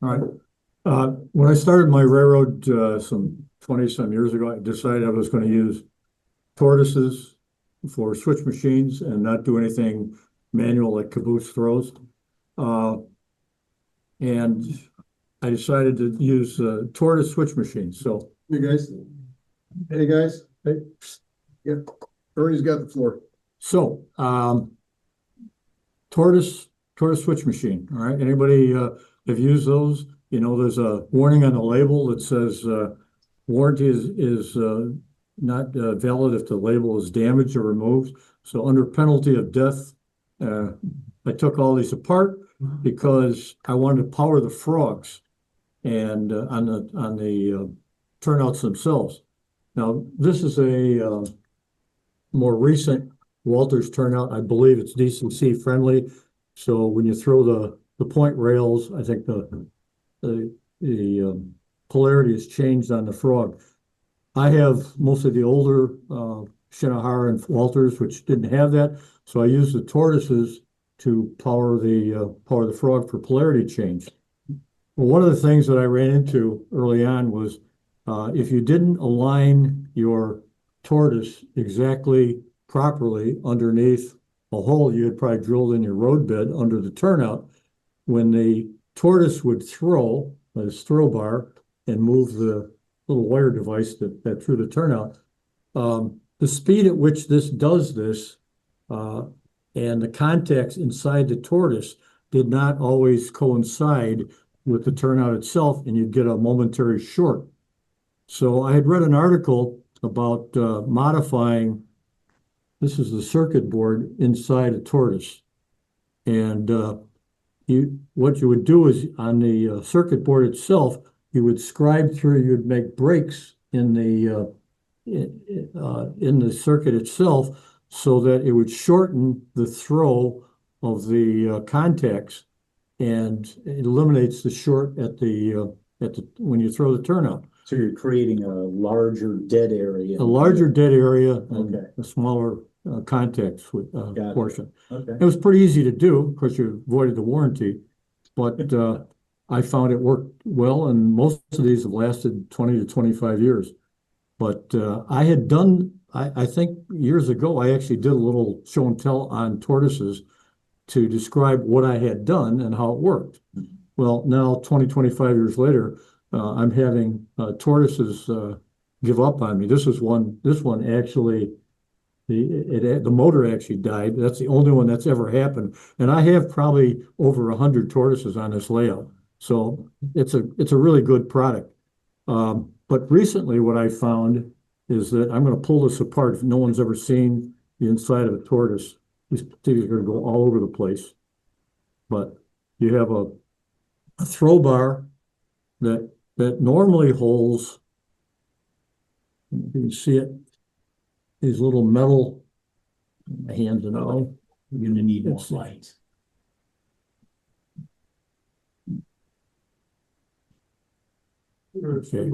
All right. When I started my railroad some 20 some years ago, I decided I was going to use tortoises for switch machines and not do anything manual like caboose throws. Uh, and I decided to use tortoise switch machines. So, Hey guys, hey guys, hey, yeah, Ernie's got the floor. so tortoise tortoise switch machine. All right. Anybody have used those? You know, there's a warning on the label that says warranty is not valid if the label is damaged or removed. So under penalty of death, uh, I took all these apart because I wanted to power the frogs and on the turnouts themselves. Now this is a more recent Walters turnout. I believe it's DCC friendly. So when you throw the point rails, I think the polarity has changed on the frog. I have most of the older Shinohara and Walters, which didn't have that. So I used the tortoises to power the frog for polarity change. Well, one of the things that I ran into early on was if you didn't align your tortoise exactly properly underneath a hole you had probably drilled in your road bed under the turnout, when the tortoise would throw his throw bar and move the little wire device that threw the turnout, the speed at which this does this uh, and the contacts inside the tortoise did not always coincide with the turnout itself, and you'd get a momentary short. So I had read an article about modifying, this is the circuit board inside a tortoise. And what you would do is on the circuit board itself, you would scribe through, you would make breaks in the circuit itself so that it would shorten the throw of the contacts and it eliminates the short at the when you throw the turnout. So you're creating a larger dead area. A larger dead area and Okay. a smaller contacts Got it. portion. Okay. It was pretty easy to do because you avoided the warranty, but I found it worked well, and most of these have lasted 20 to 25 years. But I had done, I think years ago, I actually did a little show and tell on tortoises to describe what I had done and how it worked. Well, now 20, 25 years later, I'm having tortoises give up on me. This one actually, the motor actually died. That's the only one that's ever happened. And I have probably over 100 tortoises on this layout. So it's a really good product. But recently what I found is that I'm going to pull this apart. If no one's ever seen the inside of a tortoise, these things are going to go all over the place. But you have a throw bar that normally holds, you can see it, these little metal hands and all. You're gonna need more Let's see. light. Okay.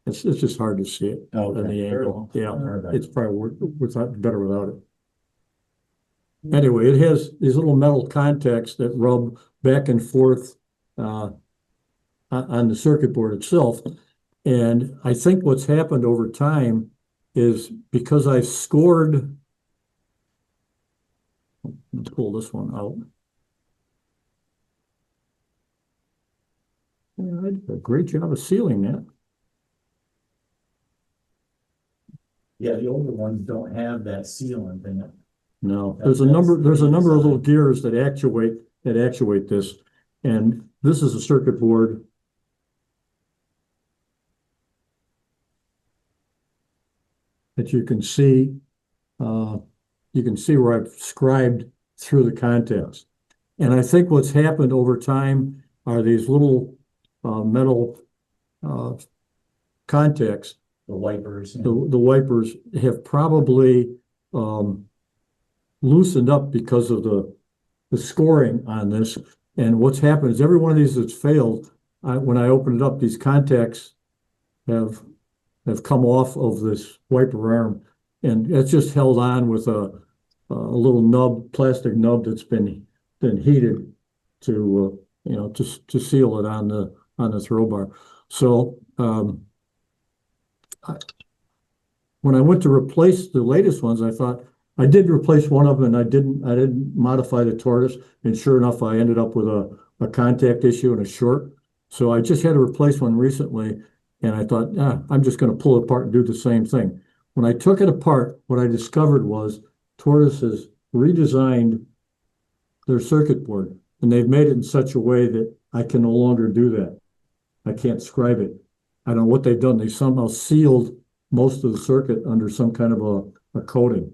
It's just hard to see it Okay. on the Very angle. well. Yeah, All right. it's probably better without it. Anyway, it has these little metal contacts that rub back and forth on the circuit board itself. And I think what's happened over time is because I've scored, let's pull this one out. Yeah, I did a great job of sealing that. Yeah, the older ones don't have that sealant in it. No, there's a number of little gears that actuate this. And this is a circuit board. That you can see where I've scribed through the contacts. And I think what's happened over time are these little metal contacts. The wipers. The wipers have probably loosened up because of the scoring on this. And what's happened is every one of these that's failed, when I open it up, these contacts have come off of this wiper arm, and it's just held on with a little nub, plastic nub that's been heated to to seal it on the throw bar. So, when I went to replace the latest ones, I thought I did replace one of them and I didn't modify the Tortoise. And sure enough, I ended up with a contact issue and a short. So I just had to replace one recently. And I thought, I'm just going to pull it apart and do the same thing. When I took it apart, what I discovered was Tortoises redesigned their circuit board, and they've made it in such a way that I can no longer do that. I can't describe it. I don't know what they've done. They somehow sealed most of the circuit under some kind of a coating.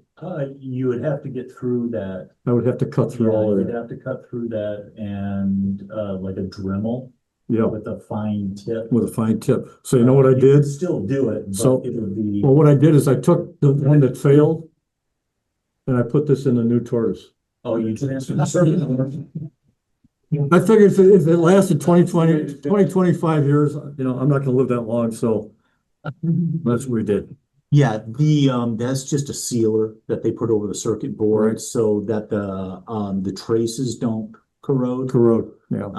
You would have to get through that. I would have to cut through all of You'd it. have to cut through that and like a Dremel Yeah, with a fine tip. with a fine tip. So you know what I You did? could still do it, So- but it would be. Well, what I did is I took the one that failed and I put this in the new Tortoise. Oh, you did. I figured if it lasted 25 years, I'm not gonna live that long, so that's what we did. Yeah, that's just a sealer that they put over the circuit board Right. so that the traces don't corrode. Corrode, yeah,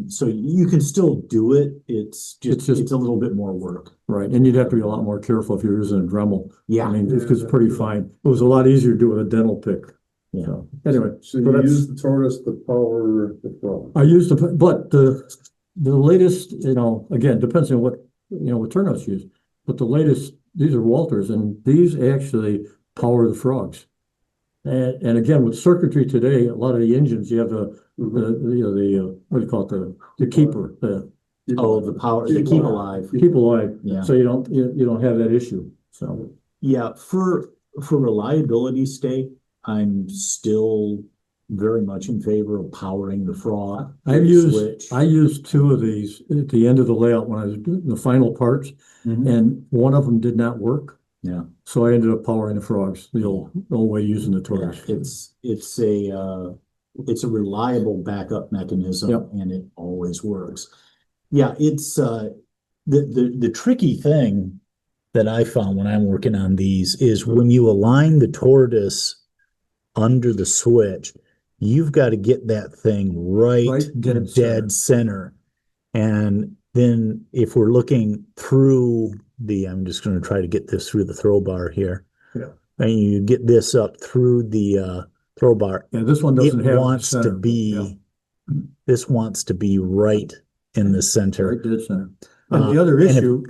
So you can still do it. It's just- It's a little bit more work. right. And you'd have to be a lot more careful if you're using a Dremel. I Yeah, mean, it's pretty fine. It was a lot easier to do with a dental pick. yeah. So anyway, So so you that's- use the Tortoise to power the frog. I used to, but the latest, again, depends on what turnouts use. But the latest, these are Walters, and these actually power the frogs. And again, with circuitry today, a lot of the engines, you have what do you call it, the keeper, Oh, the power, the keep alive. keep alive. Yeah. So you don't have that issue. So Yeah, for reliability's sake, I'm still very much in favor of powering the frog. I switch. used two of these at the end of the layout when I was doing the final parts, Mhm. and one of them did not work. Yeah. So I ended up powering the frogs, the old way using the Yeah, Tortoise. it's a reliable backup mechanism Yep. and it always works. Yeah, it's the tricky thing that I found when I'm working on these is when you align the Tortoise under the switch, you've got to get that thing right Dead dead center. And then if we're looking through I'm just going to try to get this through the throw bar here. Yeah. And you get this up through the throw bar. Yeah, this one doesn't It have. the wants to center, be, yeah, this wants to be right in the center. right dead center. And the other and if- issue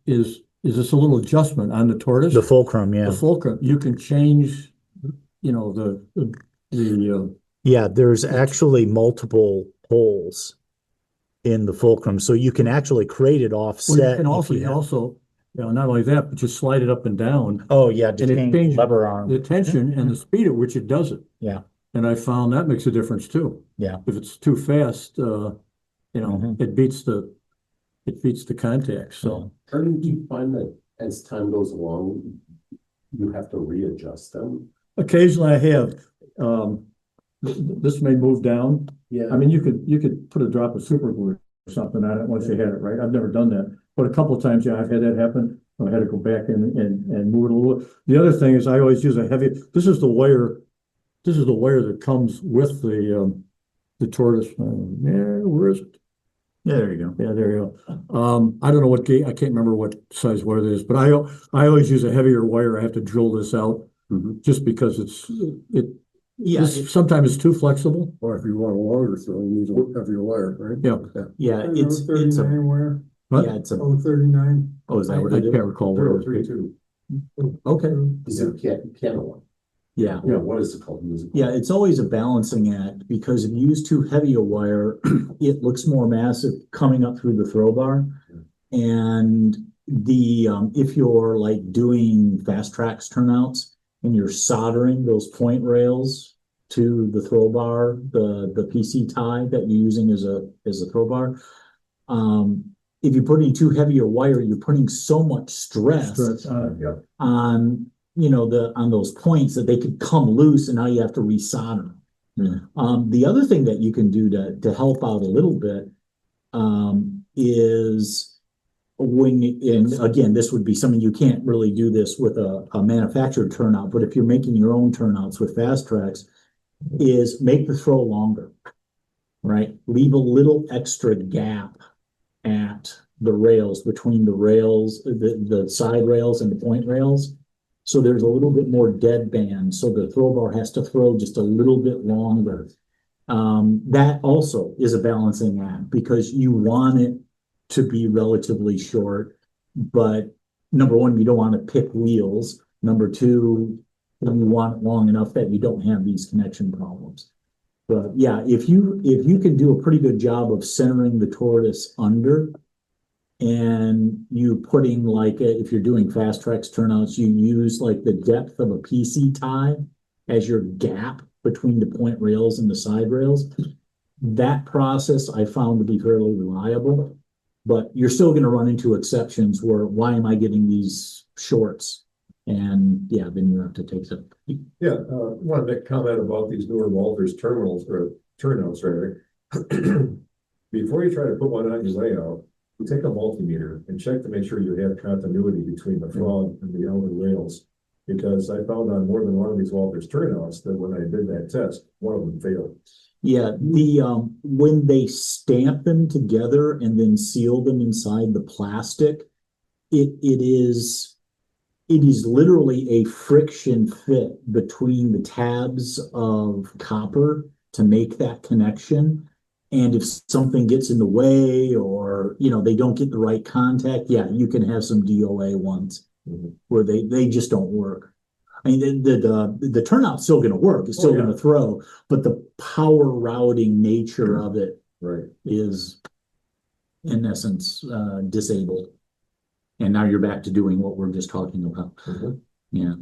is this a little adjustment on the Tortoise? The fulcrum, The yeah. fulcrum, you can change, the Yeah, there's actually multiple holes in the fulcrum, so you can actually create it well, offset. you can also, not only that, but you slide it up and down, Oh, yeah, to and it change changes lever arm. the tension and the speed at which it does it. Yeah. And I found that makes a difference too. Yeah. If it's too fast, Mhm. it beats the contact, so. Ernie, do you find that as time goes along, you have to readjust them? Occasionally I have, this may move down. Yeah. I mean, you could put a drop of super glue or something on it once you had it, right? I've never done that, but a couple of times, yeah, I've had that happen. I had to go back and move it a little. The other thing is I always use this is the wire that comes with the Tortoise. Where is it? Yeah, there you go. Yeah, there you go. I don't know what gauge, I can't remember what size wire it is, but I always use a heavier wire. I have to drill this out just because Yeah, sometimes it's too flexible. Or if you want a longer throw, you need a heavier wire, right? Yeah. yeah, it's a, wire. What? yeah, it's a, 39. oh, is that what I it is? can't recall what it is. 032. Okay. Is it piano one? Yeah. Yeah, what is it called? Music? Yeah, it's always a balancing act because if you use too heavy a wire, it looks more massive coming up through the throw bar. And if you're like doing fast tracks turnouts and you're soldering those point rails to the throw bar, the PC tie that you're using as a throw bar, if you're putting too heavy a wire, you're putting so much stress Yeah. on on those points that they could come loose and now you have to resolder. The other thing that you can do to help out a little bit is and again, this would be something you can't really do this with a manufactured turnout, but if you're making your own turnouts with fast tracks, is make the throw longer. right? Leave a little extra gap at the rails, between the rails, the side rails and the point rails. So there's a little bit more dead band, so the throw bar has to throw just a little bit longer. That also is a balancing act because you want it to be relatively short, but number one, you don't want to pick wheels. Number two, you want it long enough that you don't have these connection problems. But yeah, if you can do a pretty good job of centering the tortoise under, and you putting like if you're doing fast tracks turnouts, you use like the depth of a PC tie as your gap between the point rails and the side rails. That process I found to be fairly reliable, but you're still going to run into exceptions where why am I getting these shorts? And yeah, then you have to take some. Yeah, wanted to comment about these newer Walters terminals or turnouts rather. Before you try to put one on your layout, you take a multimeter and check to make sure you have continuity between the frog and the outer rails. Because I found on more than one of these Walters turnouts that when I did that test, one of them failed. Yeah, the when they stamp them together and then seal them inside the plastic, it is literally a friction fit between the tabs of copper to make that connection. And if something gets in the way or, they don't get the right contact, yeah, you can have some DOA ones where they just don't work. I mean, the turnout's still going to work. It's still going to throw, but the power routing nature of it is, in essence, disabled. And now you're back to doing what we're just talking about. Yeah.